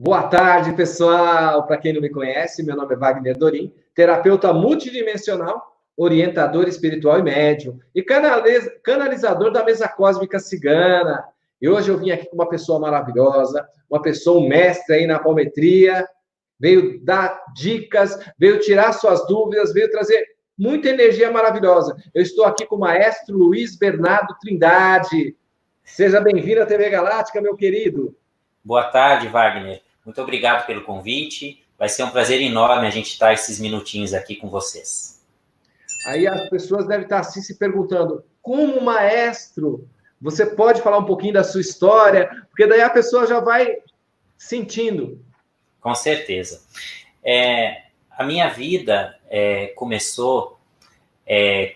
Boa tarde, pessoal. Para quem não me conhece, meu nome é Wagner Dorim, terapeuta multidimensional, orientador espiritual e médium, e canalizador da mesa cósmica cigana. E hoje eu vim aqui com uma pessoa maravilhosa, uma pessoa, um mestre aí na palmetria, veio dar dicas, veio tirar suas dúvidas, veio trazer muita energia maravilhosa. Eu estou aqui com o maestro Luiz Bernardo Trindade. Seja bem-vindo à TV Galáctica, meu querido. Boa tarde, Wagner. Muito obrigado pelo convite. Vai ser um prazer enorme a gente estar esses minutinhos aqui com vocês. Aí as pessoas devem estar assim se perguntando, como maestro, você pode falar um pouquinho da sua história? Porque daí a pessoa já vai sentindo. Com certeza. A minha vida começou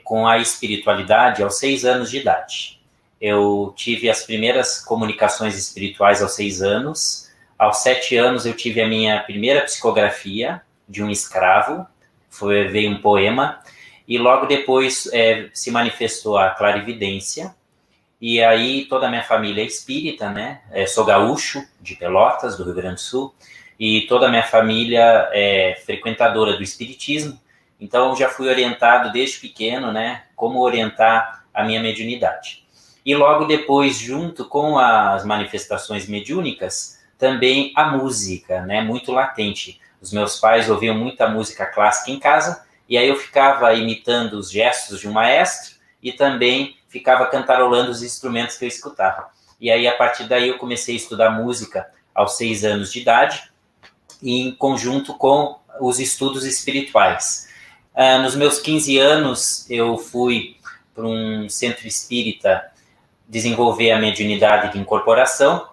com a espiritualidade aos 6 anos de idade. Eu tive as primeiras comunicações espirituais aos 6 anos. Aos 7 anos eu tive a minha primeira psicografia de um escravo, veio um poema, e logo depois se manifestou a clarividência, e aí toda a minha família é espírita, né? Sou gaúcho, de Pelotas, do Rio Grande do Sul, e toda a minha família é frequentadora do espiritismo, então eu já fui orientado desde pequeno, né? Como orientar a minha mediunidade. E logo depois, junto com as manifestações mediúnicas, também a música, né, muito latente. Os meus pais ouviam muita música clássica em casa, e aí eu ficava imitando os gestos de um maestro, e também ficava cantarolando os instrumentos que eu escutava. E aí, a partir daí, eu comecei a estudar música aos 6 anos de idade, em conjunto com os estudos espirituais. Nos meus 15 anos, eu fui para um centro espírita desenvolver a mediunidade de incorporação,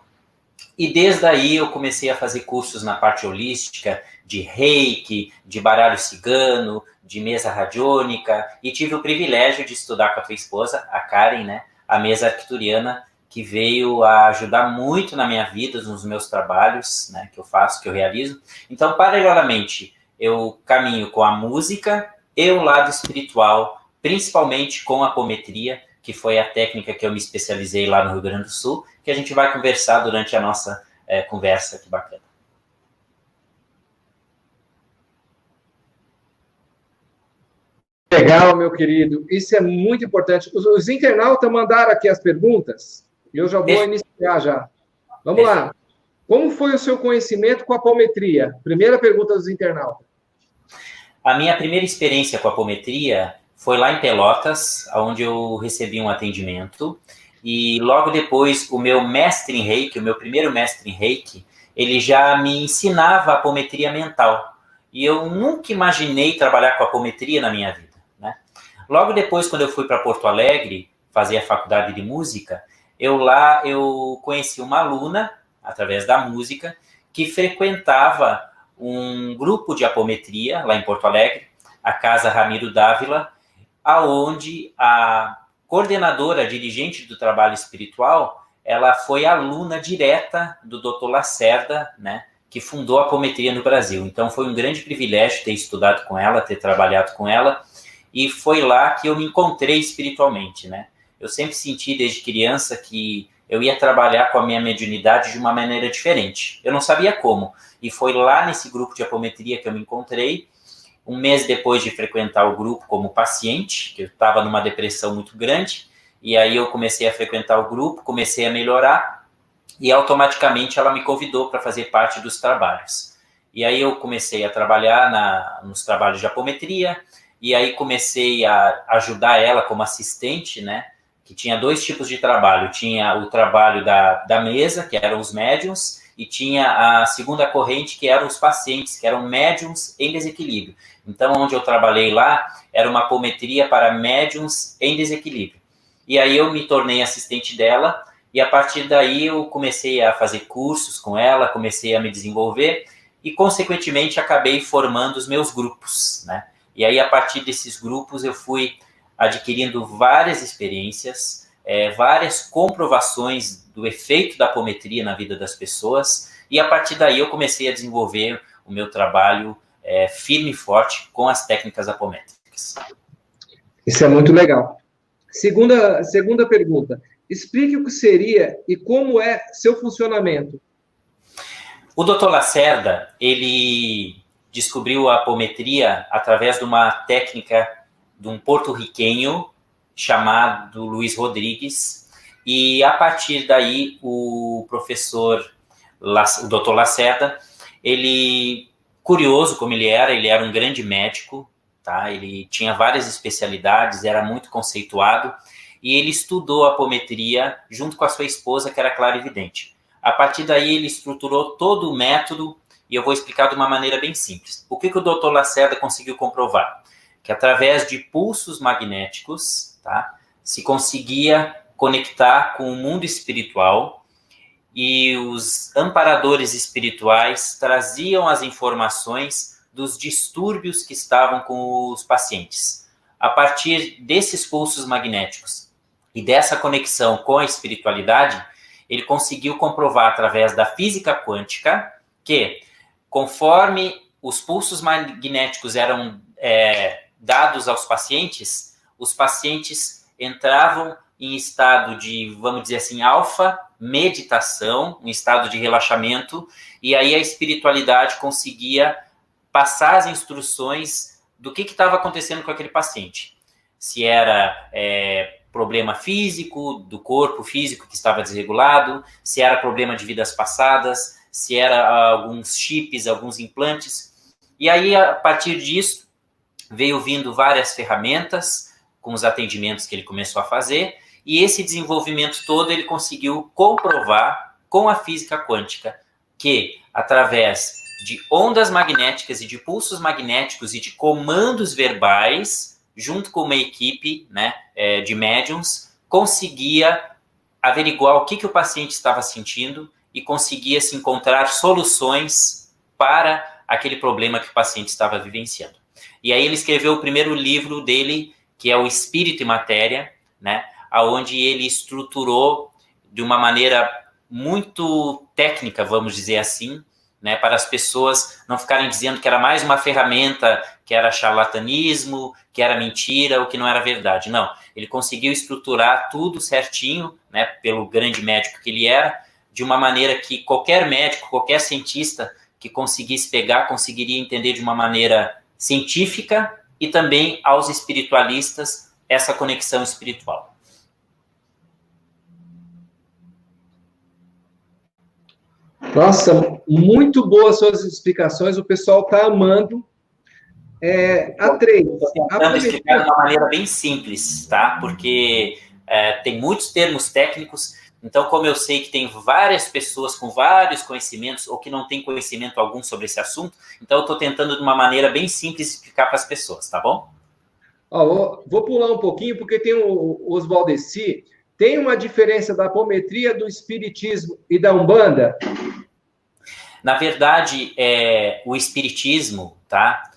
e desde aí eu comecei a fazer cursos na parte holística, de reiki, de baralho cigano, de mesa radiônica, e tive o privilégio de estudar com a tua esposa, a Karen, né, a mesa arcturiana, que veio a ajudar muito na minha vida, nos meus trabalhos, né, que eu faço, que eu realizo. Então, paralelamente, eu caminho com a música e o lado espiritual, principalmente com a apometria, que foi a técnica que eu me especializei lá no Rio Grande do Sul, que a gente vai conversar durante a nossa conversa, que bacana. Legal, meu querido. Isso é muito importante. Os internautas mandaram aqui as perguntas, e eu já vou iniciar já. Vamos lá. Como foi o seu conhecimento com a apometria? Primeira pergunta dos internautas. A minha primeira experiência com a apometria foi lá em Pelotas, onde eu recebi um atendimento, e logo depois o meu mestre em Reiki, o meu primeiro mestre em Reiki, ele já me ensinava a apometria mental, e eu nunca imaginei trabalhar com apometria na minha vida, né? Logo depois, quando eu fui para Porto Alegre fazer a faculdade de música, eu conheci uma aluna, através da música, que frequentava um grupo de apometria lá em Porto Alegre, a Casa Ramiro Dávila, aonde a coordenadora, dirigente do trabalho espiritual, ela foi aluna direta do Dr. Lacerda, né, que fundou a apometria no Brasil. Então foi um grande privilégio ter estudado com ela, ter trabalhado com ela, e foi lá que eu me encontrei espiritualmente, né? Eu sempre senti desde criança que eu ia trabalhar com a minha mediunidade de uma maneira diferente. Eu não sabia como, e foi lá nesse grupo de apometria que eu me encontrei. Um mês depois de frequentar o grupo como paciente, que eu estava numa depressão muito grande, e aí eu comecei a frequentar o grupo, comecei a melhorar, e automaticamente ela me convidou para fazer parte dos trabalhos. E aí eu comecei a trabalhar nos trabalhos de apometria, e aí comecei a ajudar ela como assistente, né, que tinha 2 tipos de trabalho. Tinha o trabalho da mesa, que eram os médiums, e tinha a segunda corrente, que eram os pacientes, que eram médiums em desequilíbrio. Então, onde eu trabalhei lá, era uma apometria para médiums em desequilíbrio. E aí eu me tornei assistente dela, e a partir daí eu comecei a fazer cursos com ela, comecei a me desenvolver, e consequentemente acabei formando os meus grupos, né? E aí, a partir desses grupos, eu fui adquirindo várias experiências, várias comprovações do efeito da apometria na vida das pessoas, e a partir daí eu comecei a desenvolver o meu trabalho firme e forte com as técnicas apométricas. Isso é muito legal. Segunda pergunta. Explique o que seria e como é seu funcionamento. O Dr. Lacerda, ele descobriu a apometria através de uma técnica de um porto-riquenho chamado Luiz Rodrigues, e a partir daí o Dr. Lacerda, ele, curioso como ele era um grande médico, tá? Ele tinha várias especialidades, era muito conceituado, e ele estudou a apometria junto com a sua esposa, que era clarividente. A partir daí ele estruturou todo o método, e eu vou explicar de uma maneira bem simples. O que o Dr. Lacerda conseguiu comprovar? Que através de pulsos magnéticos, tá, se conseguia conectar com o mundo espiritual, e os amparadores espirituais traziam as informações dos distúrbios que estavam com os pacientes. A partir desses pulsos magnéticos e dessa conexão com a espiritualidade, ele conseguiu comprovar através da física quântica que, conforme os pulsos magnéticos eram dados aos pacientes, os pacientes entravam em estado de, vamos dizer assim, alfa, meditação, um estado de relaxamento, e aí a espiritualidade conseguia passar as instruções do que estava acontecendo com aquele paciente. Se era problema físico, do corpo físico que estava desregulado, se era problema de vidas passadas, se era alguns chips, alguns implantes. E aí, a partir disso, veio vindo várias ferramentas com os atendimentos que ele começou a fazer, e esse desenvolvimento todo ele conseguiu comprovar com a física quântica que, através de ondas magnéticas e de pulsos magnéticos e de comandos verbais, junto com uma equipe, né, de médiums, conseguia averiguar o que o paciente estava sentindo e conseguia se encontrar soluções para aquele problema que o paciente estava vivenciando. E aí ele escreveu o primeiro livro dele, que é o Espírito e Matéria, né, onde ele estruturou de uma maneira muito técnica, vamos dizer assim, né, para as pessoas não ficarem dizendo que era mais uma ferramenta, que era charlatanismo, que era mentira ou que não era verdade. Não, ele conseguiu estruturar tudo certinho, né, pelo grande médico que ele era, de uma maneira que qualquer médico, qualquer cientista que conseguisse pegar, conseguiria entender de uma maneira científica e também aos espiritualistas essa conexão espiritual. Nossa, muito boas suas explicações, o pessoal está amando. A 3. Estou tentando explicar de uma maneira bem simples, tá? Porque tem muitos termos técnicos, então como eu sei que tem várias pessoas com vários conhecimentos ou que não tem conhecimento algum sobre esse assunto, então eu estou tentando de uma maneira bem simples explicar para as pessoas, tá bom? Vou pular um pouquinho, porque tem o Oswaldeci. Tem uma diferença da apometria, do espiritismo e da Umbanda? Na verdade, o espiritismo, tá?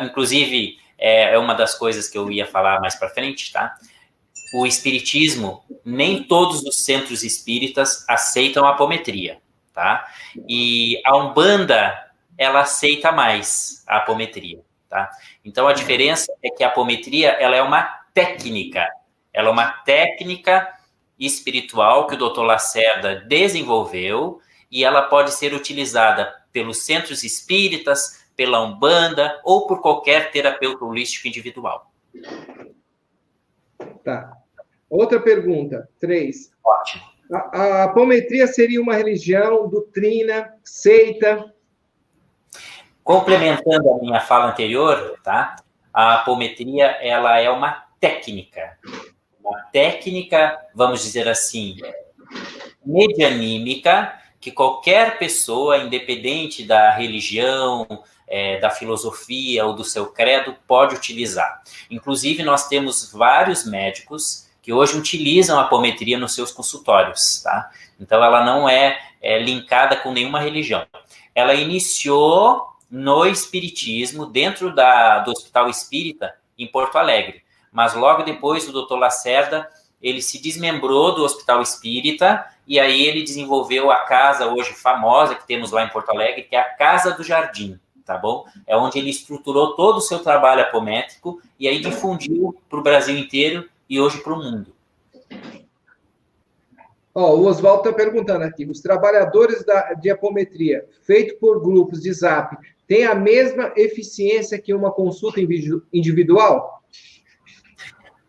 Inclusive, é uma das coisas que eu ia falar mais para frente, tá? O espiritismo, nem todos os centros espíritas aceitam a apometria, tá? E a Umbanda, ela aceita mais a apometria, tá? Então, a diferença é que a apometria, ela é uma técnica. Ela é uma técnica espiritual que o Dr. Lacerda desenvolveu e ela pode ser utilizada pelos centros espíritas, pela Umbanda ou por qualquer terapeuta holístico individual. Tá. Outra pergunta, 3. Ótimo. A apometria seria uma religião, doutrina, seita? Complementando a minha fala anterior, tá? A apometria, ela é uma técnica, vamos dizer assim, medianímica, que qualquer pessoa, independente da religião, da filosofia ou do seu credo, pode utilizar. Inclusive, nós temos vários médicos que hoje utilizam a apometria nos seus consultórios, tá? Então, ela não é linkada com nenhuma religião. Ela iniciou no espiritismo, dentro do Hospital Espírita, em Porto Alegre. Mas logo depois, o Dr. Lacerda, ele se desmembrou do Hospital Espírita e aí ele desenvolveu a casa hoje famosa que temos lá em Porto Alegre, que é a Casa do Jardim, tá bom? É onde ele estruturou todo o seu trabalho apométrico e aí difundiu para o Brasil inteiro e hoje para o mundo. Ó, o Oswaldo está perguntando aqui: os trabalhadores de apometria, feito por grupos de Zap, têm a mesma eficiência que uma consulta individual?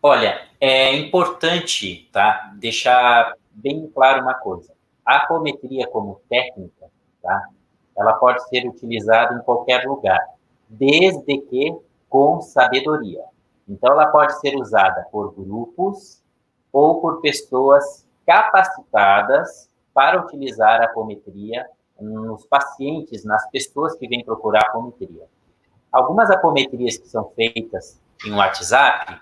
Olha, é importante, tá, deixar bem claro uma coisa. A apometria como técnica, tá, ela pode ser utilizada em qualquer lugar, desde que com sabedoria. Então, ela pode ser usada por grupos ou por pessoas capacitadas para utilizar a apometria nos pacientes, nas pessoas que vêm procurar a apometria. Algumas apometrias que são feitas em WhatsApp,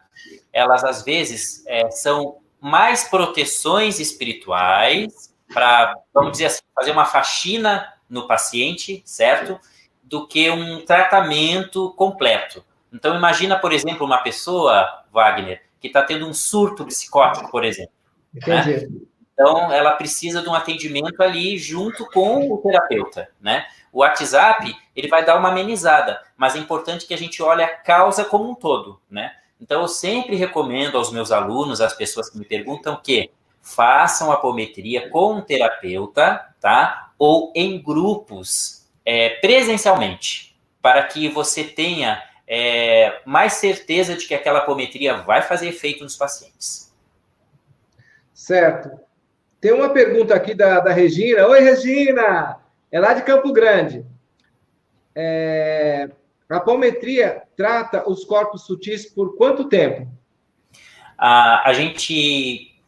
elas às vezes são mais proteções espirituais para, vamos dizer assim, fazer uma faxina no paciente, certo? Do que um tratamento completo. Então, imagina, por exemplo, uma pessoa, Wagner, que está tendo um surto psicótico, por exemplo. Entendi. Né? Então, ela precisa de um atendimento ali junto com o terapeuta, né? O WhatsApp, ele vai dar uma amenizada, mas é importante que a gente olhe a causa como um todo, né? Então, eu sempre recomendo aos meus alunos, às pessoas que me perguntam, que façam apometria com um terapeuta, tá? Ou em grupos, presencialmente, para que você tenha mais certeza de que aquela apometria vai fazer efeito nos pacientes. Certo. Tem uma pergunta aqui da Regina. Oi, Regina! É lá de Campo Grande. A apometria trata os corpos sutis por quanto tempo? A gente,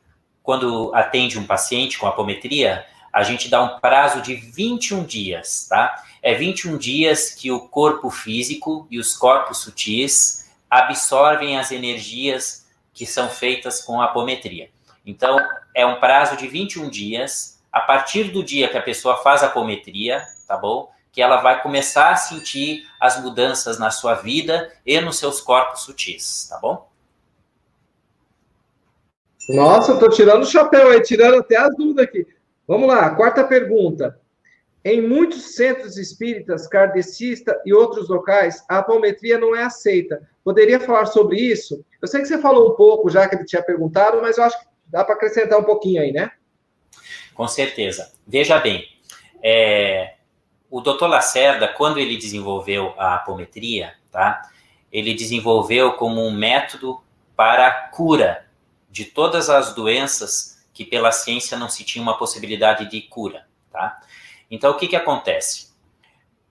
quando atende um paciente com apometria, a gente dá um prazo de 21 dias, tá? É 21 dias que o corpo físico e os corpos sutis absorvem as energias que são feitas com a apometria. Então, é um prazo de 21 dias, a partir do dia que a pessoa faz a apometria, tá bom? Que ela vai começar a sentir as mudanças na sua vida e nos seus corpos sutis, tá bom? Nossa, eu tô tirando o chapéu aí, tirando até as dúvidas aqui. Vamos lá, quarta pergunta. Em muitos centros espíritas, kardecistas e outros locais, a apometria não é aceita. Poderia falar sobre isso? Eu sei que você falou um pouco, já que ele tinha perguntado, mas eu acho que dá para acrescentar um pouquinho aí, né? Com certeza. Veja bem, o Dr. Lacerda, quando ele desenvolveu a apometria, tá? Ele desenvolveu como um método para a cura de todas as doenças que pela ciência não se tinha uma possibilidade de cura, tá? Então, o que acontece?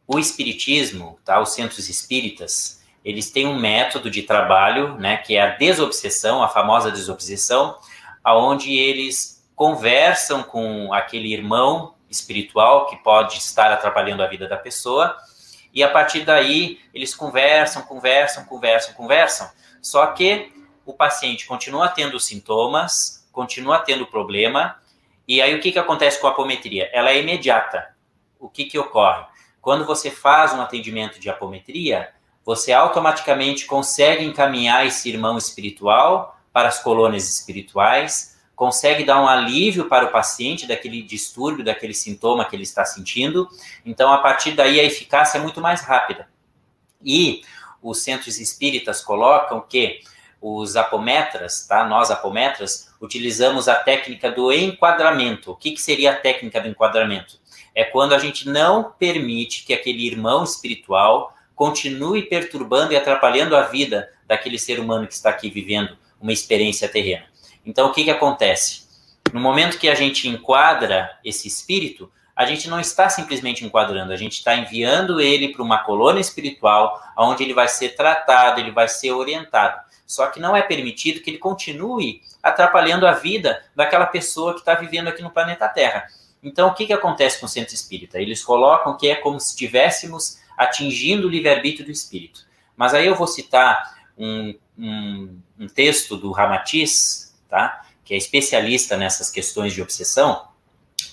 O espiritismo, tá? Os centros espíritas, eles têm um método de trabalho, né? Que é a desobsessão, a famosa desobsessão, aonde eles conversam com aquele irmão espiritual que pode estar atrapalhando a vida da pessoa, e a partir daí eles conversam, só que o paciente continua tendo sintomas, continua tendo problema, e aí o que acontece com a apometria? Ela é imediata. O que ocorre? Quando você faz um atendimento de apometria, você automaticamente consegue encaminhar esse irmão espiritual para as colônias espirituais, consegue dar um alívio para o paciente daquele distúrbio, daquele sintoma que ele está sentindo. Então, a partir daí, a eficácia é muito mais rápida. E os centros espíritas colocam que os apometras, tá? Nós apometras, utilizamos a técnica do enquadramento. O que seria a técnica do enquadramento? É quando a gente não permite que aquele irmão espiritual continue perturbando e atrapalhando a vida daquele ser humano que está aqui vivendo uma experiência terrena. Então, o que acontece? No momento que a gente enquadra esse espírito, a gente não está simplesmente enquadrando, a gente está enviando ele para uma colônia espiritual, onde ele vai ser tratado, ele vai ser orientado. Só que não é permitido que ele continue atrapalhando a vida daquela pessoa que está vivendo aqui no planeta Terra. Então, o que acontece com o centro espírita? Eles colocam que é como se estivéssemos atingindo o livre-arbítrio do espírito. Mas aí eu vou citar um texto do Ramatiz, tá? Que é especialista nessas questões de obsessão,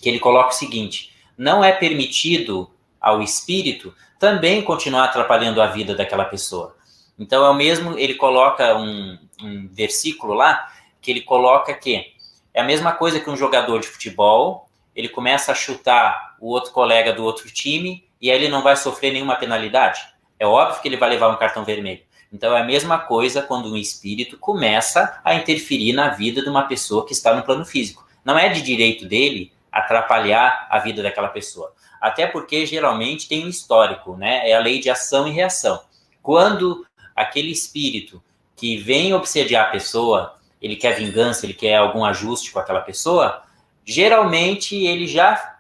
que ele coloca o seguinte: não é permitido ao espírito também continuar atrapalhando a vida daquela pessoa. Então, é o mesmo, ele coloca um versículo lá, que ele coloca que é a mesma coisa que um jogador de futebol, ele começa a chutar o outro colega do outro time, e aí ele não vai sofrer nenhuma penalidade. É óbvio que ele vai levar um cartão vermelho. Então, é a mesma coisa quando um espírito começa a interferir na vida de uma pessoa que está no plano físico. Não é de direito dele atrapalhar a vida daquela pessoa. Até porque, geralmente, tem um histórico, né? É a lei de ação e reação. Quando aquele espírito que vem obsediar a pessoa, ele quer vingança, ele quer algum ajuste com aquela pessoa, geralmente ele já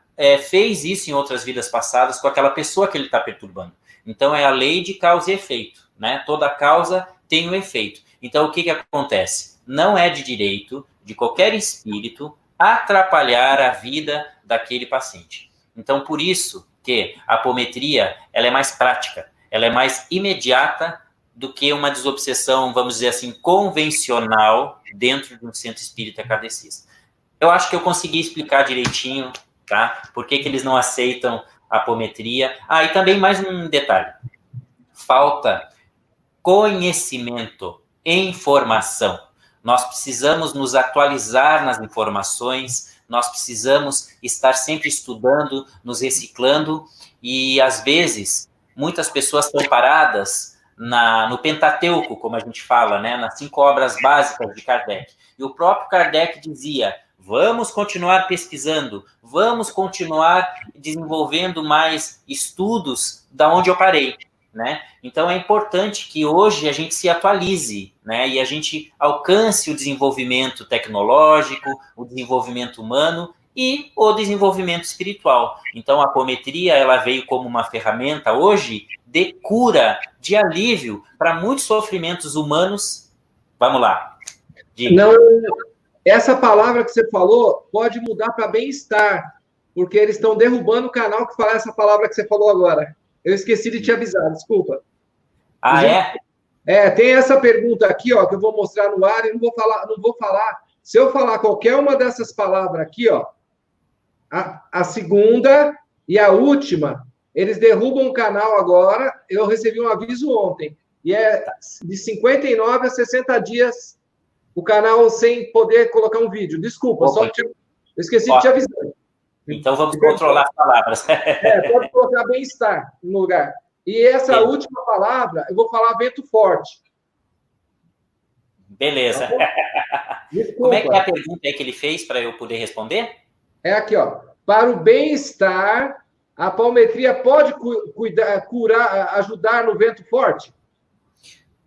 fez isso em outras vidas passadas com aquela pessoa que ele está perturbando. Então, é a lei de causa e efeito, né? Toda causa tem um efeito. Então, o que acontece? Não é de direito de qualquer espírito atrapalhar a vida daquele paciente. Então, por isso que a apometria, ela é mais prática, ela é mais imediata do que uma desobsessão, vamos dizer assim, convencional dentro de um centro espírita kardecista. Eu acho que eu consegui explicar direitinho, tá? Por que eles não aceitam a apometria. E também mais um detalhe. Falta conhecimento, informação. Nós precisamos nos atualizar nas informações, nós precisamos estar sempre estudando, nos reciclando, e às vezes muitas pessoas estão paradas no Pentateuco, como a gente fala, né, nas 5 obras básicas de Kardec. E o próprio Kardec dizia: vamos continuar pesquisando, vamos continuar desenvolvendo mais estudos da onde eu parei, né? Então é importante que hoje a gente se atualize, né? E a gente alcance o desenvolvimento tecnológico, o desenvolvimento humano e o desenvolvimento espiritual. Então a apometria, ela veio como uma ferramenta hoje de cura, de alívio para muitos sofrimentos humanos. Vamos lá. Diga. Não, essa palavra que você falou pode mudar para bem-estar, porque eles estão derrubando o canal que fala essa palavra que você falou agora. Eu esqueci de te avisar, desculpa. Tem essa pergunta aqui, ó, que eu vou mostrar no ar e não vou falar. Se eu falar qualquer uma dessas palavras aqui, ó, a segunda e a última, eles derrubam o canal agora. Eu recebi um aviso ontem. E é de 59 a 60 dias o canal sem poder colocar um vídeo. Desculpa, eu esqueci de te avisar. Então vamos controlar as palavras. Pode colocar bem-estar no lugar. E essa última palavra, eu vou falar vento forte. Beleza. Tá, como é que é a pergunta aí que ele fez para eu poder responder? É aqui, ó. Para o bem-estar, a apometria pode curar, ajudar no vento forte?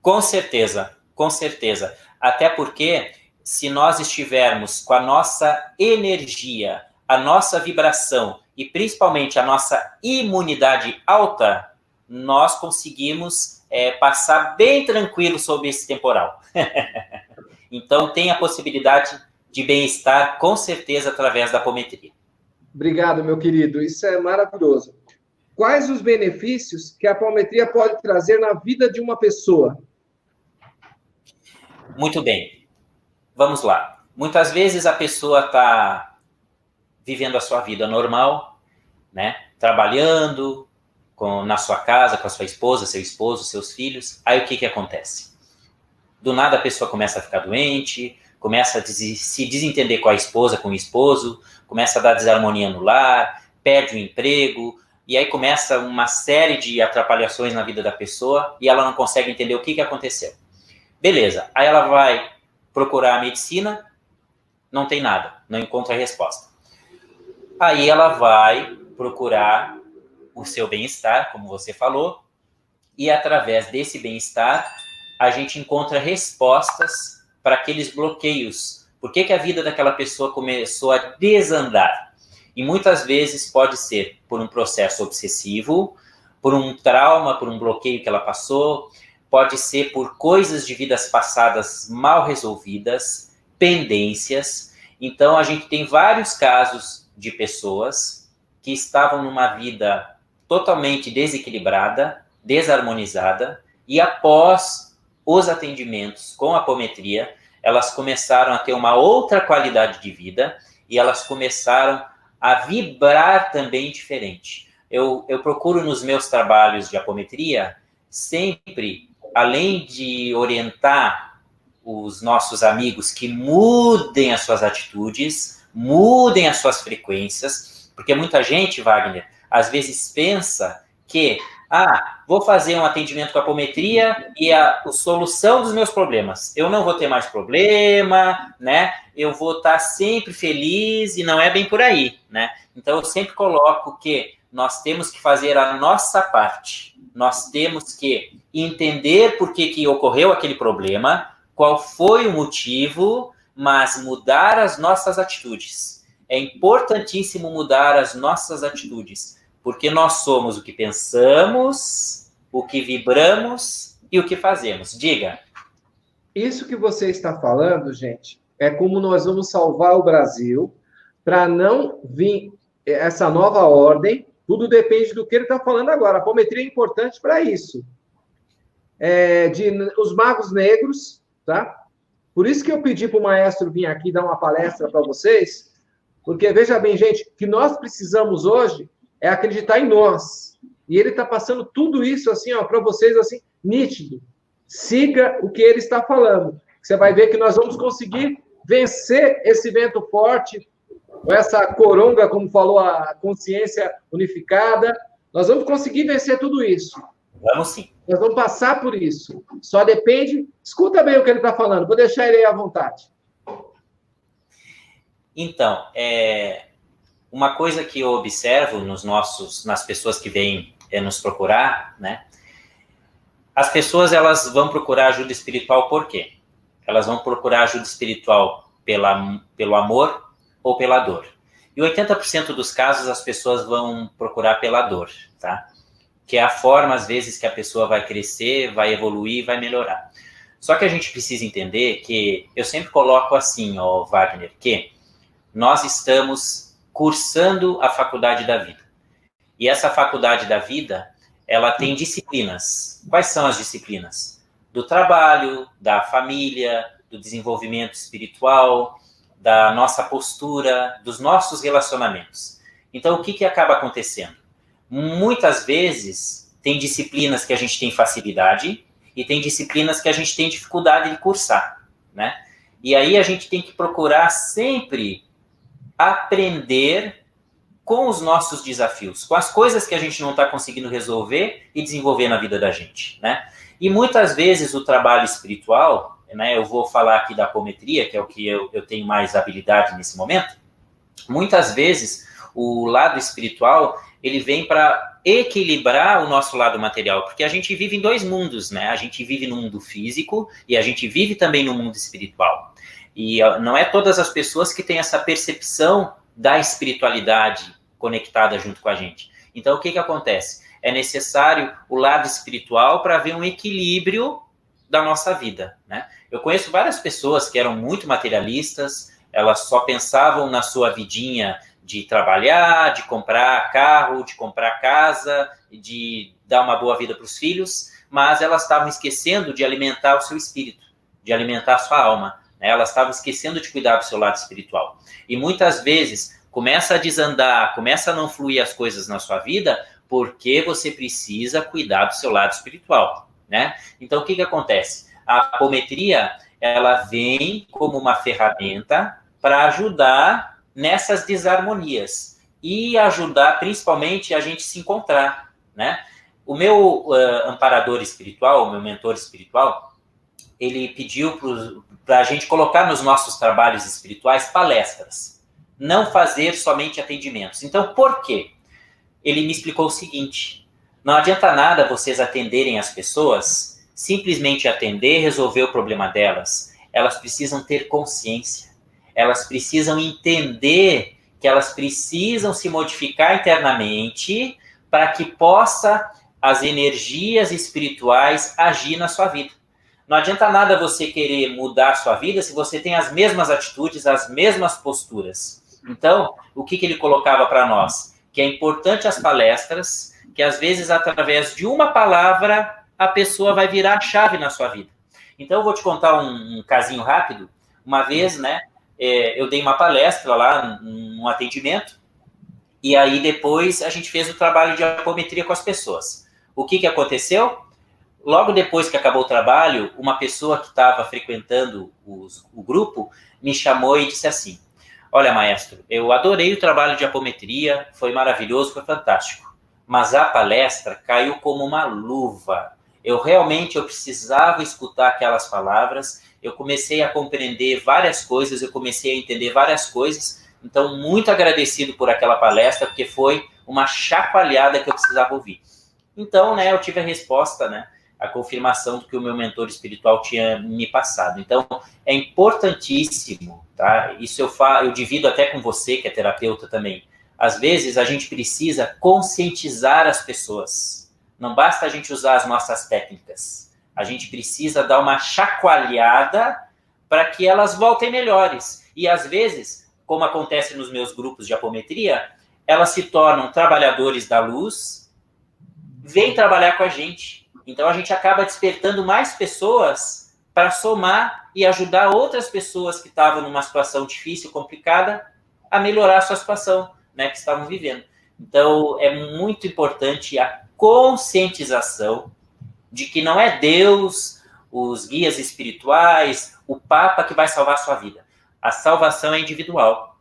Com certeza, com certeza. Até porque, se nós estivermos com a nossa energia, a nossa vibração e principalmente a nossa imunidade alta, nós conseguimos passar bem tranquilo sobre esse temporal. Então, tem a possibilidade de bem-estar, com certeza, através da apometria. Obrigado, meu querido. Isso é maravilhoso. Quais os benefícios que a apometria pode trazer na vida de uma pessoa? Muito bem. Vamos lá. Muitas vezes a pessoa está vivendo a sua vida normal, né? Trabalhando na sua casa, com a sua esposa, seu esposo, seus filhos. Aí o que acontece? Do nada a pessoa começa a ficar doente, começa a se desentender com a esposa, com o esposo, começa a dar desarmonia no lar, perde o emprego, e aí começa uma série de atrapalhações na vida da pessoa e ela não consegue entender o que aconteceu. Beleza, aí ela vai procurar a medicina, não tem nada, não encontra a resposta. Aí ela vai procurar o seu bem-estar, como você falou, e através desse bem-estar a gente encontra respostas para aqueles bloqueios. Por que a vida daquela pessoa começou a desandar? E muitas vezes pode ser por um processo obsessivo, por um trauma, por um bloqueio que ela passou, pode ser por coisas de vidas passadas mal resolvidas, pendências. Então, a gente tem vários casos de pessoas que estavam numa vida totalmente desequilibrada, desarmonizada, e após os atendimentos com a apometria, elas começaram a ter uma outra qualidade de vida e elas começaram a vibrar também diferente. Eu procuro nos meus trabalhos de apometria sempre, além de orientar os nossos amigos que mudem as suas atitudes, mudem as suas frequências, porque muita gente, Wagner, às vezes pensa que, vou fazer um atendimento com apometria e a solução dos meus problemas. Eu não vou ter mais problema, né? Eu vou estar sempre feliz e não é bem por aí, né? Então, eu sempre coloco que nós temos que fazer a nossa parte. Nós temos que entender por que ocorreu aquele problema, qual foi o motivo, mas mudar as nossas atitudes. É importantíssimo mudar as nossas atitudes, porque nós somos o que pensamos, o que vibramos e o que fazemos. Diga. Isso que você está falando, gente, é como nós vamos salvar o Brasil para não vir essa nova ordem. Tudo depende do que ele está falando agora. A apometria é importante para isso. Os magos negros, tá? Por isso que eu pedi para o maestro vir aqui dar uma palestra para vocês, porque, veja bem, gente, o que nós precisamos hoje é acreditar em nós. E ele está passando tudo isso, assim, ó, para vocês, assim, nítido. Siga o que ele está falando. Você vai ver que nós vamos conseguir vencer esse vento forte, essa coronga, como falou a consciência unificada. Nós vamos conseguir vencer tudo isso. Vamos sim. Nós vamos passar por isso. Só depende... Escuta bem o que ele está falando. Vou deixar ele aí à vontade. Então, uma coisa que eu observo nas pessoas que vêm nos procurar, né? As pessoas, elas vão procurar ajuda espiritual por quê? Elas vão procurar ajuda espiritual pelo amor ou pela dor. E 80% dos casos as pessoas vão procurar pela dor, tá? Que é a forma, às vezes, que a pessoa vai crescer, vai evoluir, vai melhorar. Só que a gente precisa entender que, eu sempre coloco assim, Wagner, que nós estamos cursando a faculdade da vida. E essa faculdade da vida, ela tem disciplinas. Quais são as disciplinas? Do trabalho, da família, do desenvolvimento espiritual, da nossa postura, dos nossos relacionamentos. Então, o que acaba acontecendo? Muitas vezes, tem disciplinas que a gente tem facilidade e tem disciplinas que a gente tem dificuldade de cursar, né? E aí a gente tem que procurar sempre aprender com os nossos desafios, com as coisas que a gente não está conseguindo resolver e desenvolver na vida da gente, né? E muitas vezes o trabalho espiritual, né? Eu vou falar aqui da apometria, que é o que eu tenho mais habilidade nesse momento. Muitas vezes o lado espiritual, ele vem para equilibrar o nosso lado material, porque a gente vive em dois mundos, né? A gente vive no mundo físico e a gente vive também no mundo espiritual. E não é todas as pessoas que têm essa percepção da espiritualidade conectada junto com a gente. Então, o que acontece? É necessário o lado espiritual para haver um equilíbrio da nossa vida, né? Eu conheço várias pessoas que eram muito materialistas, elas só pensavam na sua vidinha de trabalhar, de comprar carro, de comprar casa, de dar uma boa vida para os filhos, mas elas estavam esquecendo de alimentar o seu espírito, de alimentar a sua alma, né? Elas estavam esquecendo de cuidar do seu lado espiritual. E muitas vezes começa a desandar, começa a não fluir as coisas na sua vida, porque você precisa cuidar do seu lado espiritual, né? Então, o que acontece? A apometria, ela vem como uma ferramenta para ajudar nessas desarmonias e ajudar principalmente a gente se encontrar, né? O meu amparador espiritual, o meu mentor espiritual, ele pediu para a gente colocar nos nossos trabalhos espirituais palestras, não fazer somente atendimentos. Então, por quê? Ele me explicou o seguinte: não adianta nada vocês atenderem as pessoas, simplesmente atender, resolver o problema delas. Elas precisam ter consciência. Elas precisam entender que elas precisam se modificar internamente para que possa as energias espirituais agir na sua vida. Não adianta nada você querer mudar a sua vida se você tem as mesmas atitudes, as mesmas posturas. Então, o que ele colocava para nós? Que é importante as palestras, que às vezes através de uma palavra a pessoa vai virar a chave na sua vida. Então, eu vou te contar um casinho rápido. Uma vez, né, eu dei uma palestra lá, num atendimento, e aí depois a gente fez o trabalho de apometria com as pessoas. O que aconteceu? Logo depois que acabou o trabalho, uma pessoa que estava frequentando o grupo me chamou e disse assim: olha, maestro, eu adorei o trabalho de apometria, foi maravilhoso, foi fantástico, mas a palestra caiu como uma luva. Eu precisava escutar aquelas palavras, eu comecei a compreender várias coisas, eu comecei a entender várias coisas, então muito agradecido por aquela palestra, porque foi uma chacoalhada que eu precisava ouvir. Então, né, eu tive a resposta, né, a confirmação do que o meu mentor espiritual tinha me passado. Então, é importantíssimo, tá? Isso eu divido até com você, que é terapeuta também. Às vezes, a gente precisa conscientizar as pessoas. Não basta a gente usar as nossas técnicas. A gente precisa dar uma chacoalhada para que elas voltem melhores. E, às vezes, como acontece nos meus grupos de apometria, elas se tornam trabalhadores da luz, vêm trabalhar com a gente. Então, a gente acaba despertando mais pessoas para somar e ajudar outras pessoas que estavam numa situação difícil, complicada, a melhorar a sua situação, né, que estavam vivendo. Então, é muito importante a conscientização de que não é Deus, os guias espirituais, o Papa que vai salvar a sua vida. A salvação é individual.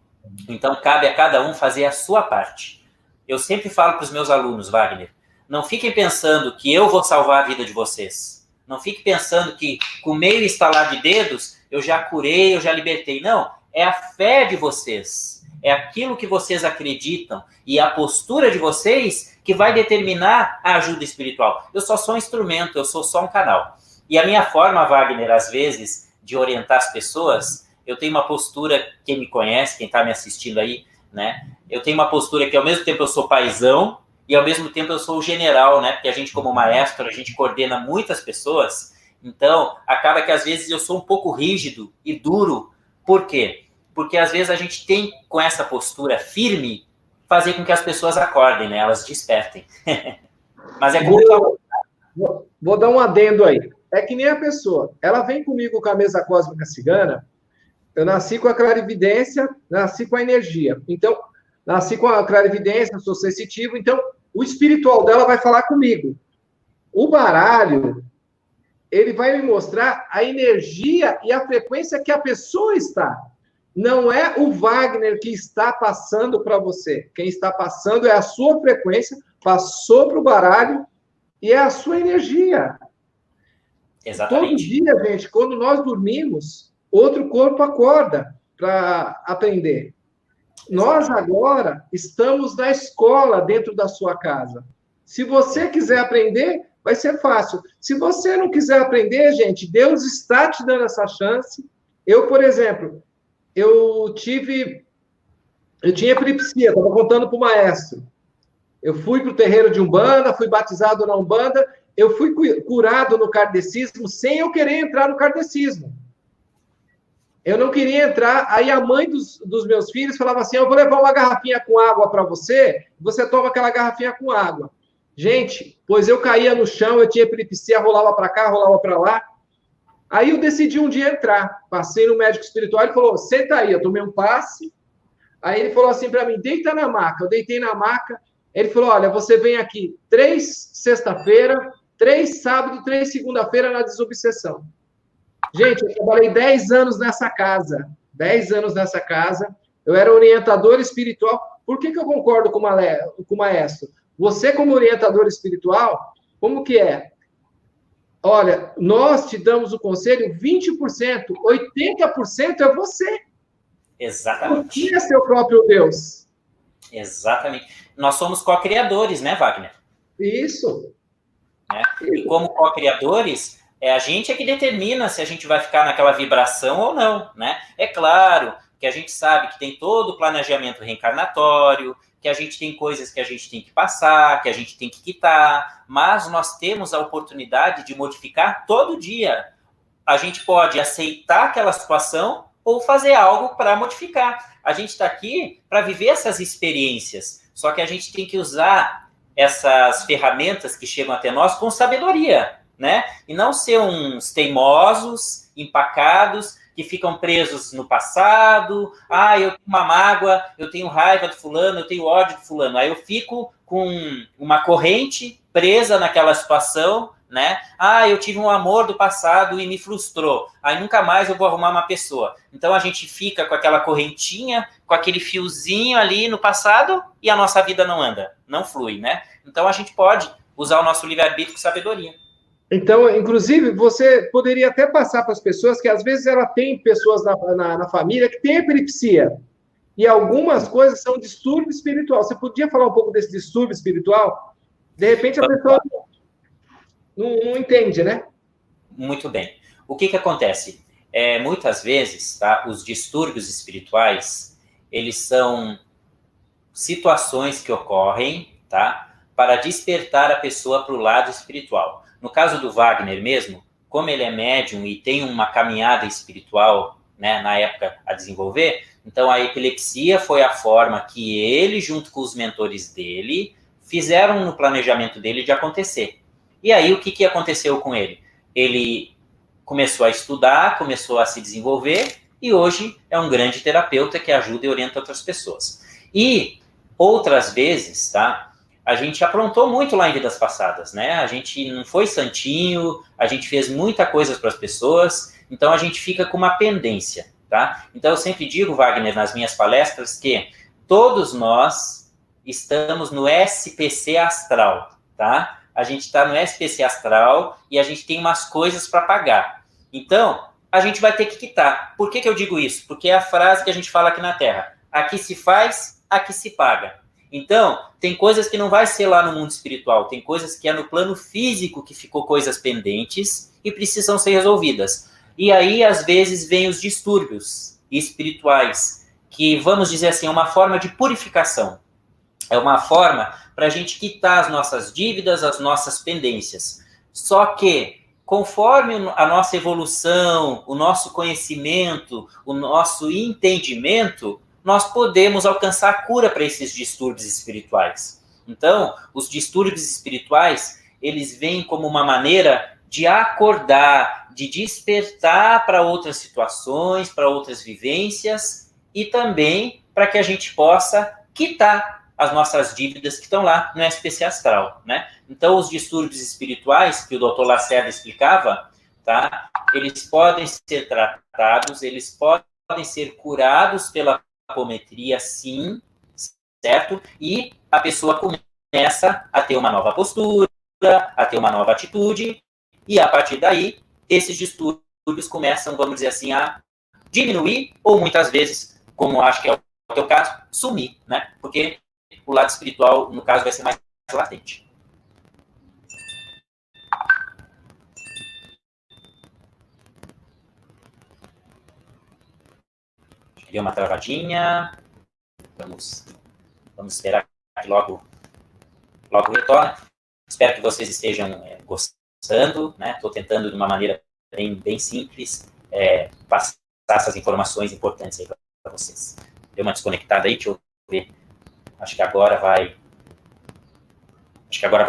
Então, cabe a cada um fazer a sua parte. Eu sempre falo para os meus alunos, Wagner, não fiquem pensando que eu vou salvar a vida de vocês. Não fiquem pensando que com meio estalar de dedos eu já curei, eu já libertei. Não, é a fé de vocês. É aquilo que vocês acreditam e a postura de vocês que vai determinar a ajuda espiritual. Eu só sou um instrumento, eu sou só um canal. E a minha forma, Wagner, às vezes, de orientar as pessoas, eu tenho uma postura, quem me conhece, quem está me assistindo aí, né? Eu tenho uma postura que ao mesmo tempo eu sou paizão, e ao mesmo tempo eu sou o general, né? Porque a gente, como maestro, a gente coordena muitas pessoas. Então, acaba que às vezes eu sou um pouco rígido e duro. Por quê? Porque às vezes a gente tem, com essa postura firme, fazer com que as pessoas acordem, né? Elas despertem. Mas é como... Vou dar um adendo aí. É que nem a pessoa. Ela vem comigo com a mesa cósmica cigana. Eu nasci com a clarividência, nasci com a energia. Então, nasci com a clarividência, sou sensitivo, então o espiritual dela vai falar comigo. O baralho, ele vai me mostrar a energia e a frequência que a pessoa está. Não é o Wagner que está passando para você. Quem está passando é a sua frequência, passou para o baralho e é a sua energia. Exatamente. Todo dia, gente, quando nós dormimos, outro corpo acorda para aprender. Nós agora estamos na escola dentro da sua casa. Se você quiser aprender, vai ser fácil. Se você não quiser aprender, gente, Deus está te dando essa chance. Eu, por exemplo, eu tinha epilepsia, estava contando para o maestro. Eu fui para o terreiro de Umbanda, fui batizado na Umbanda, eu fui curado no kardecismo sem eu querer entrar no kardecismo. Eu não queria entrar, aí a mãe dos meus filhos falava assim, eu vou levar uma garrafinha com água para você, você toma aquela garrafinha com água. Gente, pois eu caía no chão, eu tinha epilepsia, rolava para cá, rolava para lá. Aí eu decidi um dia entrar, passei no médico espiritual, ele falou, senta aí, eu tomei um passe, aí ele falou assim para mim, deita na maca, eu deitei na maca, ele falou, olha, você vem aqui 3 sexta-feira, 3 sábado, 3 segunda-feira na desobsessão. Gente, eu trabalhei 10 anos nessa casa. 10 anos nessa casa. Eu era orientador espiritual. Por que eu concordo com o maestro? Você, como orientador espiritual, como que é? Olha, nós te damos o conselho 20%, 80% é você. Exatamente. Você é seu próprio Deus. Exatamente. Nós somos co-criadores, né, Wagner? Isso. Né? E como co-criadores... a gente é que determina se a gente vai ficar naquela vibração ou não, né? É claro que a gente sabe que tem todo o planejamento reencarnatório, que a gente tem coisas que a gente tem que passar, que a gente tem que quitar, mas nós temos a oportunidade de modificar todo dia. A gente pode aceitar aquela situação ou fazer algo para modificar. A gente está aqui para viver essas experiências, só que a gente tem que usar essas ferramentas que chegam até nós com sabedoria, né? E não ser uns teimosos, empacados, que ficam presos no passado. Ah, eu tenho uma mágoa, eu tenho raiva do fulano, eu tenho ódio do fulano. Aí eu fico com uma corrente presa naquela situação, né? Ah, eu tive um amor do passado e me frustrou. Aí nunca mais eu vou arrumar uma pessoa. Então a gente fica com aquela correntinha, com aquele fiozinho ali no passado e a nossa vida não anda, não flui, né? Então a gente pode usar o nosso livre-arbítrio com sabedoria. Então, inclusive, você poderia até passar para as pessoas que às vezes ela tem pessoas na família que têm epilepsia. E algumas coisas são distúrbio espiritual. Você podia falar um pouco desse distúrbio espiritual? De repente a pessoa não entende, né? Muito bem. O que acontece? Muitas vezes, tá, os distúrbios espirituais, eles são situações que ocorrem, tá, para despertar a pessoa para o lado espiritual. No caso do Wagner mesmo, como ele é médium e tem uma caminhada espiritual, né, na época a desenvolver, então a epilepsia foi a forma que ele, junto com os mentores dele, fizeram no planejamento dele de acontecer. E aí o que aconteceu com ele? Ele começou a estudar, começou a se desenvolver e hoje é um grande terapeuta que ajuda e orienta outras pessoas. E outras vezes, tá? A gente aprontou muito lá em vidas passadas, né? A gente não foi santinho, a gente fez muita coisa para as pessoas, então a gente fica com uma pendência, tá? Então eu sempre digo, Wagner, nas minhas palestras, que todos nós estamos no SPC astral, tá? A gente está no SPC astral e a gente tem umas coisas para pagar. Então, a gente vai ter que quitar. Por que eu digo isso? Porque é a frase que a gente fala aqui na Terra. Aqui se faz, aqui se paga. Então, tem coisas que não vai ser lá no mundo espiritual, tem coisas que é no plano físico que ficou coisas pendentes e precisam ser resolvidas. E aí, às vezes, vem os distúrbios espirituais, que, vamos dizer assim, é uma forma de purificação. É uma forma para a gente quitar as nossas dívidas, as nossas pendências. Só que, conforme a nossa evolução, o nosso conhecimento, o nosso entendimento, nós podemos alcançar a cura para esses distúrbios espirituais. Então, os distúrbios espirituais, eles vêm como uma maneira de acordar, de despertar para outras situações, para outras vivências e também para que a gente possa quitar as nossas dívidas que estão lá no SPC astral, né? Então, os distúrbios espirituais que o Dr. Lacerda explicava, tá? Eles podem ser tratados, eles podem ser curados pela apometria, sim, certo? E a pessoa começa a ter uma nova postura, a ter uma nova atitude, e a partir daí, esses distúrbios começam, vamos dizer assim, a diminuir, ou muitas vezes, como acho que é o teu caso, sumir, né? Porque o lado espiritual, no caso, vai ser mais latente. Deu uma travadinha. Vamos esperar que logo retorne. Espero que vocês estejam gostando, né? Estou tentando de uma maneira bem simples passar essas informações importantes aí para vocês. Deu uma desconectada aí, deixa eu ver. Acho que agora vai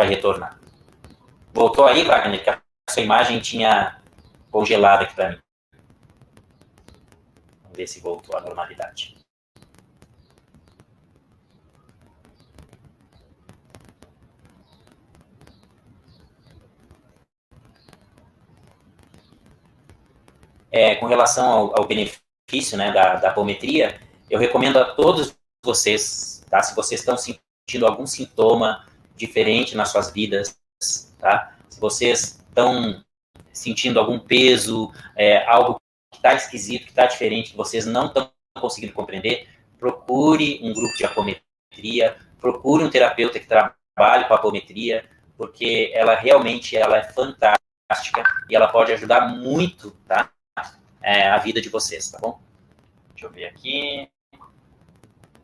retornar. Voltou aí, Wagner, que a sua imagem tinha congelado aqui para mim. Vamos ver se voltou à normalidade. Com relação ao benefício, né, da apometria, eu recomendo a todos vocês, tá? Se vocês estão sentindo algum sintoma diferente nas suas vidas, tá? Se vocês estão sentindo algum peso, algo que está esquisito, que está diferente, que vocês não estão conseguindo compreender, procure um grupo de apometria, procure um terapeuta que trabalhe com a apometria, porque ela realmente é fantástica e ela pode ajudar muito, tá? A vida de vocês, tá bom? Deixa eu ver aqui.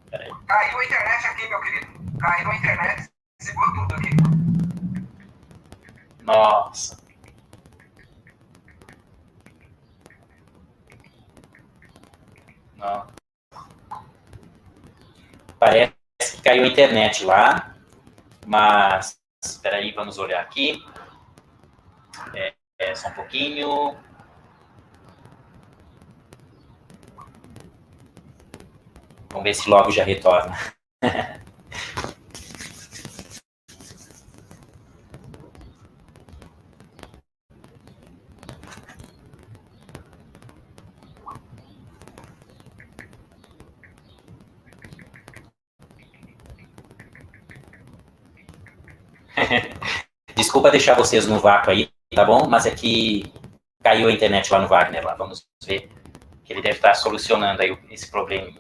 Peraí. Caiu a internet aqui, meu querido. Caiu a internet, segurou tudo aqui. Nossa. Não. Parece que caiu a internet lá, mas espera aí, vamos olhar aqui. Só um pouquinho. Vamos ver se logo já retorna. Desculpa deixar vocês no vácuo aí, tá bom? Mas é que caiu a internet lá no Wagner. Lá. Vamos ver que ele deve estar solucionando aí esse problema.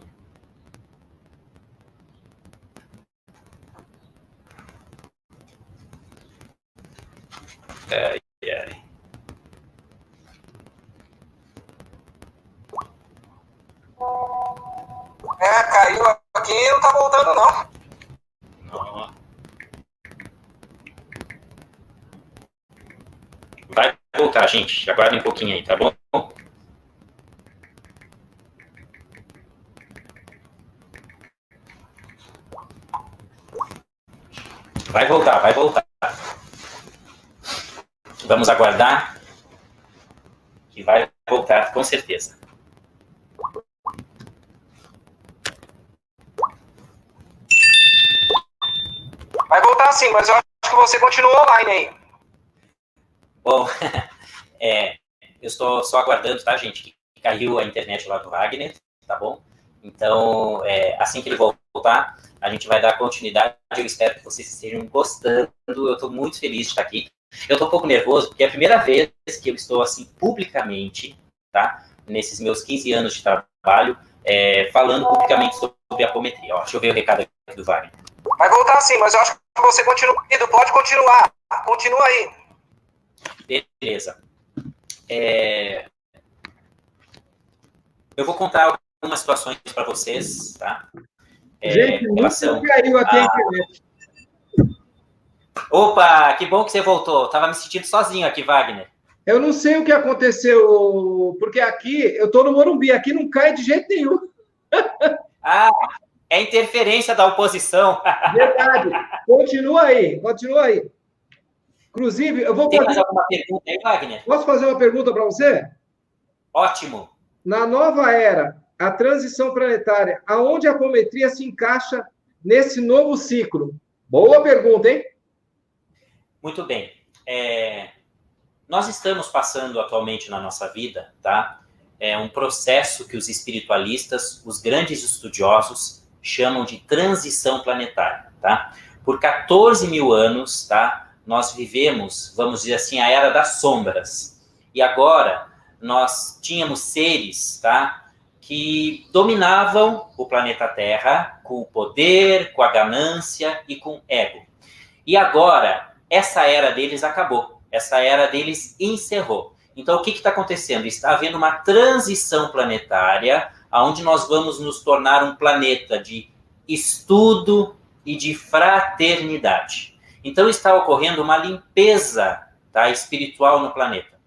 Ai, ai. Caiu aqui e não tá voltando, não. Vai voltar, gente. Aguarda um pouquinho aí, tá bom? Vai voltar, vai voltar. Vamos aguardar que vai voltar, com certeza. Vai voltar sim, mas eu acho que você continua online aí. Bom, eu estou só aguardando, tá, gente? Que caiu a internet lá do Wagner, tá bom? Então, assim que ele voltar, a gente vai dar continuidade. Eu espero que vocês estejam gostando. Eu estou muito feliz de estar aqui. Eu estou um pouco nervoso, porque é a primeira vez que eu estou, assim, publicamente, tá? Nesses meus 15 anos de trabalho, falando publicamente sobre apometria. Ó, deixa eu ver o recado aqui do Wagner. Vai voltar sim, mas eu acho que você continua. Pode continuar. Continua aí. Beleza. Eu vou contar algumas situações para vocês, tá? Gente, relação caiu aqui a internet. Opa, que bom que você voltou. Tava me sentindo sozinho aqui, Wagner. Eu não sei o que aconteceu, porque aqui, eu estou no Morumbi, aqui não cai de jeito nenhum. É interferência da oposição. Verdade. Continua aí, continua aí. Inclusive, eu vou Tem fazer... mais alguma pergunta aí, Wagner? Posso fazer uma pergunta para você? Ótimo. Na nova era, a transição planetária, aonde a apometria se encaixa nesse novo ciclo? Boa pergunta, hein? Muito bem. Nós estamos passando atualmente na nossa vida, tá? Um processo que os espiritualistas, os grandes estudiosos, chamam de transição planetária, tá? Por 14 mil anos, tá? Nós vivemos, vamos dizer assim, a era das sombras. E agora nós tínhamos seres, tá? Que dominavam o planeta Terra com o poder, com a ganância e com o ego. E agora, essa era deles acabou. Essa era deles encerrou. Então, o que está acontecendo? Está havendo uma transição planetária, onde nós vamos nos tornar um planeta de estudo e de fraternidade. Então, está ocorrendo uma limpeza, tá, espiritual no planeta.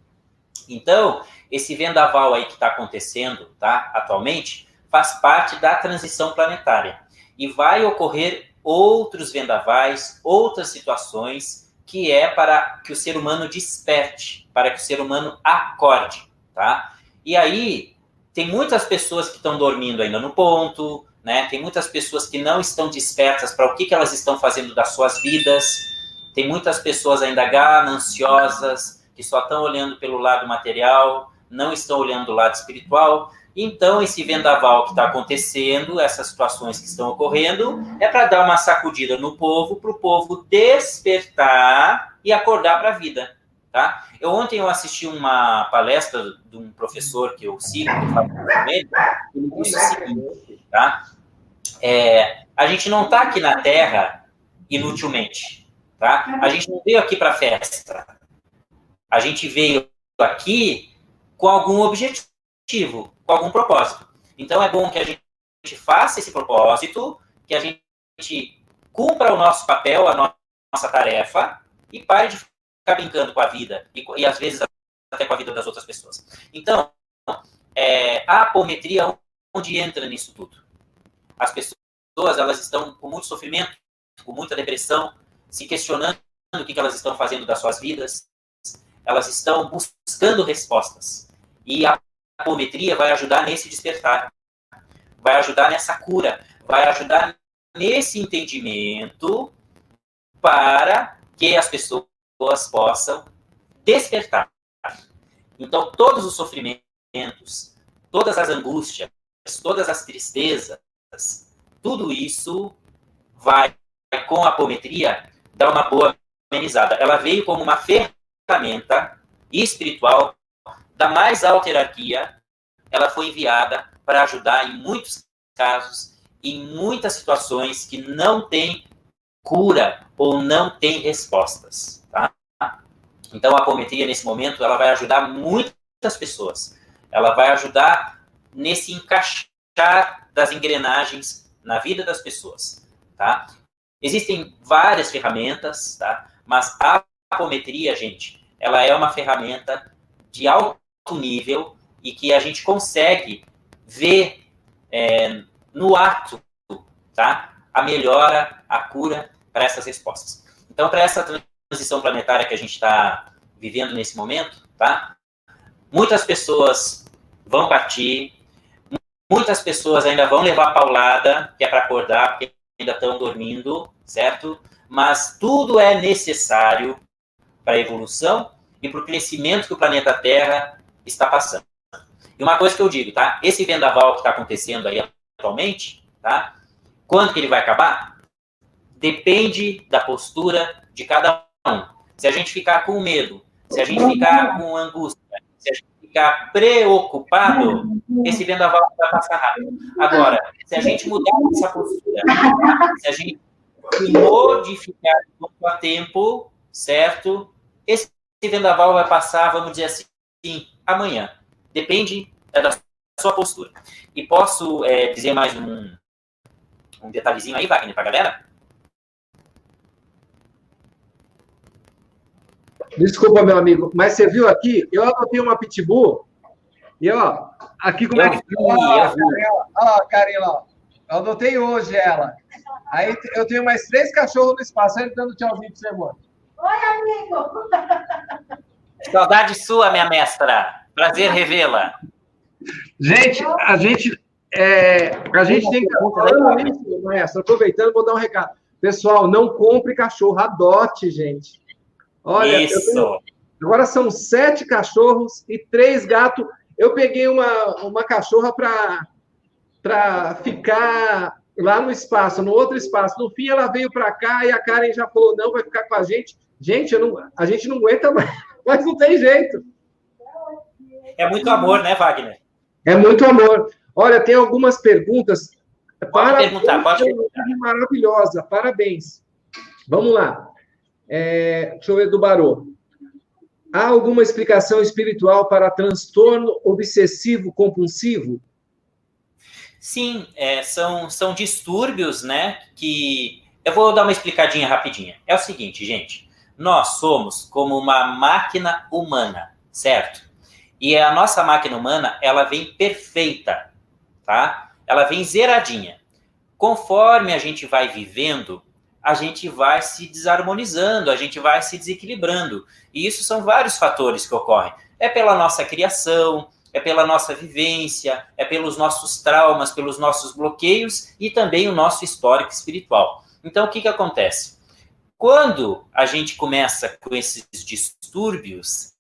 Então, esse vendaval aí que está acontecendo, tá, atualmente, faz parte da transição planetária. E vai ocorrer outros vendavais, outras situações, que é para que o ser humano desperte, para que o ser humano acorde, tá? E aí, tem muitas pessoas que estão dormindo ainda no ponto, né? Tem muitas pessoas que não estão despertas para o que elas estão fazendo das suas vidas, tem muitas pessoas ainda gananciosas, que só estão olhando pelo lado material, não estão olhando do lado espiritual. Então, esse vendaval que está acontecendo, essas situações que estão ocorrendo, é para dar uma sacudida no povo, para o povo despertar e acordar para a vida, tá? Ontem eu assisti uma palestra de um professor que eu sigo, que eu falo com ele disse o seguinte, tá? A gente não está aqui na Terra inutilmente, tá? A gente não veio aqui para festa. A gente veio aqui com algum objetivo, com algum propósito. Então, é bom que a gente faça esse propósito, que a gente cumpra o nosso papel, a nossa tarefa, e pare de ficar brincando com a vida, e às vezes até com a vida das outras pessoas. Então, a apometria, onde entra nisso tudo? As pessoas, elas estão com muito sofrimento, com muita depressão, se questionando o que elas estão fazendo das suas vidas, elas estão buscando respostas. E a apometria vai ajudar nesse despertar, vai ajudar nessa cura, vai ajudar nesse entendimento para que as pessoas possam despertar. Então, todos os sofrimentos, todas as angústias, todas as tristezas, tudo isso vai, com a apometria, dar uma boa amenizada. Ela veio como uma ferramenta espiritual da mais alta hierarquia. Ela foi enviada para ajudar em muitos casos, em muitas situações que não tem cura ou não tem respostas, tá? Então, a apometria, nesse momento, ela vai ajudar muitas pessoas. Ela vai ajudar nesse encaixar das engrenagens na vida das pessoas, tá? Existem várias ferramentas, tá? Mas a apometria, gente, ela é uma ferramenta de alto nível e que a gente consegue ver no ato, tá? A melhora, a cura para essas respostas. Então, para essa transição planetária que a gente está vivendo nesse momento, tá? Muitas pessoas vão partir, muitas pessoas ainda vão levar paulada, que é para acordar, porque ainda estão dormindo, certo? Mas tudo é necessário para a evolução e para o crescimento que o planeta Terra está passando. E uma coisa que eu digo, tá? Esse vendaval que está acontecendo aí atualmente, tá? Quando que ele vai acabar? Depende da postura de cada um. Se a gente ficar com medo, se a gente ficar com angústia, se a gente ficar preocupado, esse vendaval vai passar rápido. Agora, se a gente mudar essa postura, se a gente modificar a tempo, certo? Esse vendaval vai passar, vamos dizer assim, amanhã. Depende da sua postura. E posso dizer mais um detalhezinho aí, Wagner, para a galera? Desculpa, meu amigo, mas você viu aqui? Eu adotei uma pitbull e, ó, aqui como é que... Ó, Karen, ó. Eu adotei hoje ela. Aí eu tenho mais 3 cachorros no espaço. Aí ele dando tchauzinho pra você, amor. Oi, amigo! Saudade sua, minha mestra. Prazer revê-la. Gente, a gente tem que... Falando nisso, maestro, aproveitando, vou dar um recado. Pessoal, não compre cachorro, adote, gente. Olha, isso. Agora são 7 cachorros e 3 gatos. Eu peguei uma cachorra para ficar lá no espaço, no outro espaço. No fim, ela veio para cá e a Karen já falou, não, vai ficar com a gente. Gente, a gente não aguenta mais, mas não tem jeito. É muito amor, né, Wagner? É muito amor. Olha, tem algumas perguntas. Pode perguntar. Maravilhosa, parabéns. Vamos lá. Deixa eu ver do Barô. Há alguma explicação espiritual para transtorno obsessivo compulsivo? Sim, são distúrbios, né, que... Eu vou dar uma explicadinha rapidinha. É o seguinte, gente. Nós somos como uma máquina humana, certo? E a nossa máquina humana, ela vem perfeita, tá? Ela vem zeradinha. Conforme a gente vai vivendo, a gente vai se desarmonizando, a gente vai se desequilibrando. E isso são vários fatores que ocorrem. É pela nossa criação, é pela nossa vivência, é pelos nossos traumas, pelos nossos bloqueios e também o nosso histórico espiritual. Então, o que acontece? Quando a gente começa com esses distúrbios,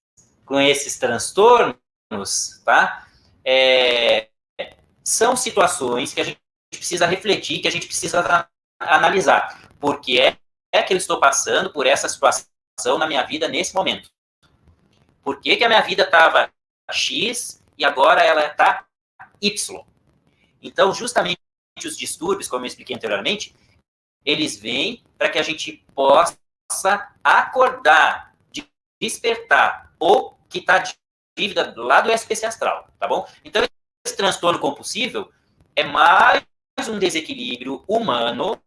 com esses transtornos, tá? São situações que a gente precisa refletir, que a gente precisa analisar. Por que é que eu estou passando por essa situação na minha vida nesse momento? Por que a minha vida estava X e agora ela está Y? Então, justamente os distúrbios, como eu expliquei anteriormente, eles vêm para que a gente possa acordar, despertar, ou quitar dívida lá do SPC astral, tá bom? Então, esse transtorno compulsivo é mais um desequilíbrio humano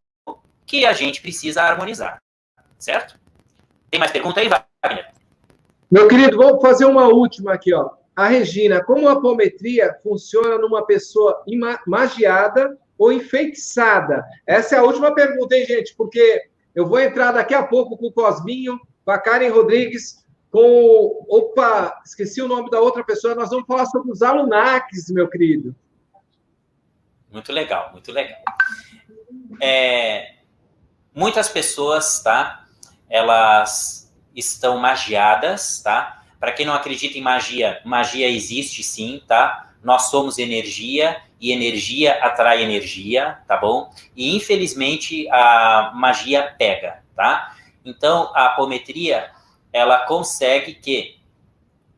que a gente precisa harmonizar, certo? Tem mais pergunta aí, Wagner? Meu querido, vamos fazer uma última aqui, ó. A Regina, como a apometria funciona numa pessoa magiada ou enfeitiçada? Essa é a última pergunta, hein, gente? Porque eu vou entrar daqui a pouco com o Cosminho, com a Karen Rodrigues, com... Opa, esqueci o nome da outra pessoa. Nós vamos falar sobre os Anunnakis, meu querido. Muito legal, muito legal. Muitas pessoas, tá? Elas estão magiadas, tá? Para quem não acredita em magia, magia existe sim, tá? Nós somos energia e energia atrai energia, tá bom? E infelizmente a magia pega, tá? Então, a apometria, ela consegue que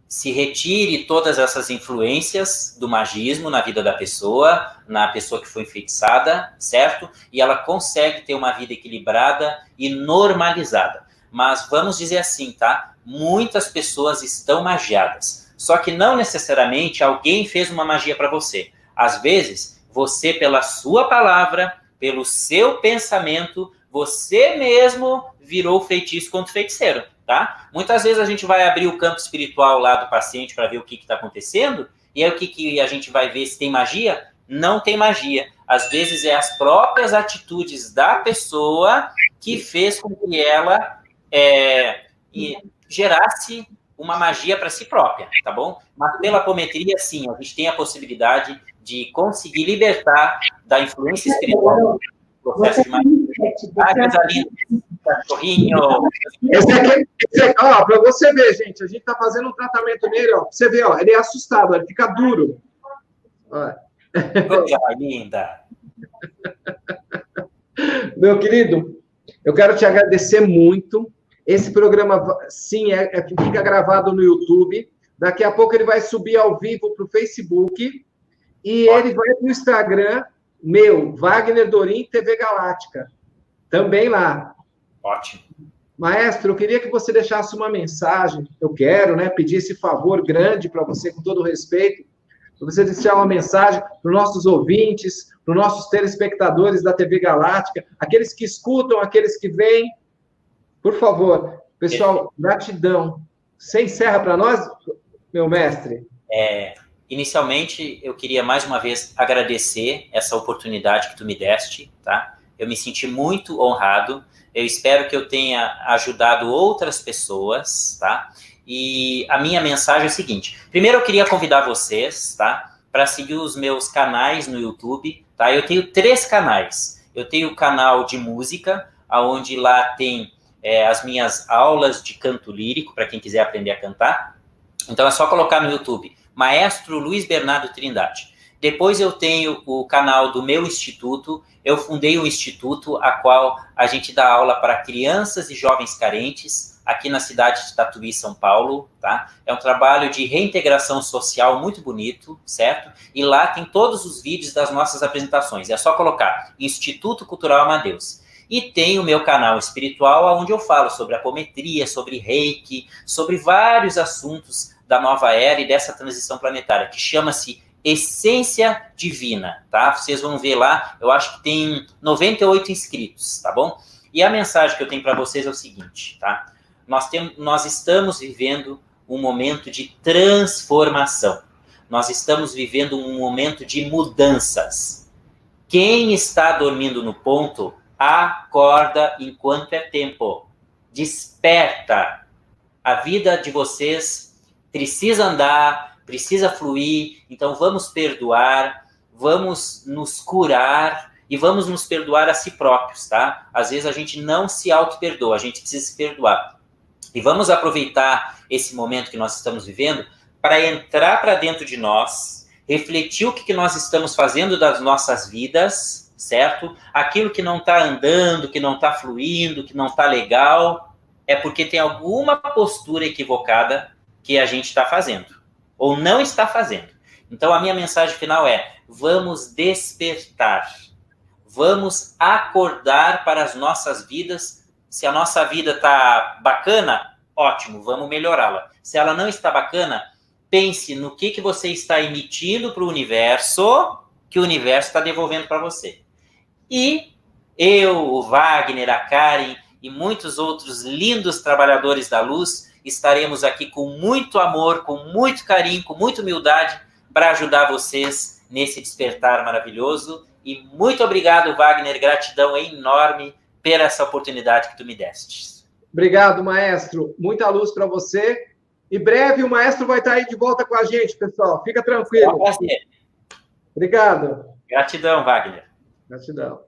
se retire todas essas influências do magismo na vida da pessoa, na pessoa que foi enfeitiçada, certo? E ela consegue ter uma vida equilibrada e normalizada. Mas vamos dizer assim, tá? Muitas pessoas estão magiadas. Só que não necessariamente alguém fez uma magia para você. Às vezes, você, pela sua palavra, pelo seu pensamento, você mesmo virou feitiço contra o feiticeiro. Tá? Muitas vezes a gente vai abrir o campo espiritual lá do paciente para ver o que está acontecendo, e aí o que a gente vai ver se tem magia? Não tem magia. Às vezes é as próprias atitudes da pessoa que fez com que ela gerasse uma magia para si própria, tá bom? Mas pela apometria, sim, a gente tem a possibilidade de conseguir libertar da influência espiritual do processo de magia. Ah, coisa linda. Cachorrinho. Esse aqui, ó, para você ver, gente, a gente tá fazendo um tratamento nele, ó. Pra você ver, ó, ele é assustado, ele fica duro. Ó. Coisa linda. Meu querido, eu quero te agradecer muito. Esse programa, sim, fica gravado no YouTube. Daqui a pouco ele vai subir ao vivo para o Facebook e ele vai para o Instagram, meu, Wagner Dorim TV Galáctica. Também lá. Ótimo. Maestro, eu queria que você deixasse uma mensagem. Eu quero, né, pedir esse favor grande para você, com todo o respeito, para você deixar uma mensagem para os nossos ouvintes, para os nossos telespectadores da TV Galáctica, aqueles que escutam, aqueles que vêm. Por favor, pessoal, gratidão. Você encerra para nós, meu mestre? Inicialmente, eu queria mais uma vez agradecer essa oportunidade que tu me deste, tá? Eu me senti muito honrado. Eu espero que eu tenha ajudado outras pessoas, tá? E a minha mensagem é a seguinte. Primeiro, eu queria convidar vocês, tá? Para seguir os meus canais no YouTube, tá? Eu tenho 3 canais. Eu tenho o canal de música, onde lá tem as minhas aulas de canto lírico, para quem quiser aprender a cantar. Então, é só colocar no YouTube, Maestro Luiz Bernardo Trindade. Depois eu tenho o canal do meu instituto. Eu fundei um instituto a qual a gente dá aula para crianças e jovens carentes aqui na cidade de Tatuí, São Paulo, tá? É um trabalho de reintegração social muito bonito, certo? E lá tem todos os vídeos das nossas apresentações. É só colocar Instituto Cultural Amadeus. E tem o meu canal espiritual, onde eu falo sobre apometria, sobre reiki, sobre vários assuntos da nova era e dessa transição planetária, que chama-se Essência Divina, tá? Vocês vão ver lá, eu acho que tem 98 inscritos, tá bom? E a mensagem que eu tenho para vocês é o seguinte, tá? Nós estamos vivendo um momento de transformação. Nós estamos vivendo um momento de mudanças. Quem está dormindo no ponto, acorda enquanto é tempo. Desperta. A vida de vocês precisa andar, precisa fluir, então vamos perdoar, vamos nos curar e vamos nos perdoar a si próprios, tá? Às vezes a gente não se auto-perdoa, a gente precisa se perdoar. E vamos aproveitar esse momento que nós estamos vivendo para entrar para dentro de nós, refletir o que nós estamos fazendo das nossas vidas, certo? Aquilo que não está andando, que não está fluindo, que não está legal, é porque tem alguma postura equivocada que a gente está fazendo, ou não está fazendo. Então, a minha mensagem final é: vamos despertar, vamos acordar para as nossas vidas. Se a nossa vida está bacana, ótimo, vamos melhorá-la. Se ela não está bacana, pense no que você está emitindo para o universo, que o universo está devolvendo para você. E eu, o Wagner, a Karen e muitos outros lindos trabalhadores da luz estaremos aqui com muito amor, com muito carinho, com muita humildade para ajudar vocês nesse despertar maravilhoso. E muito obrigado, Wagner, gratidão enorme por essa oportunidade que tu me deste. Obrigado, maestro. Muita luz para você. Em breve o maestro vai estar aí de volta com a gente, pessoal. Fica tranquilo. É um prazer. Obrigado. Gratidão, Wagner. Gratidão.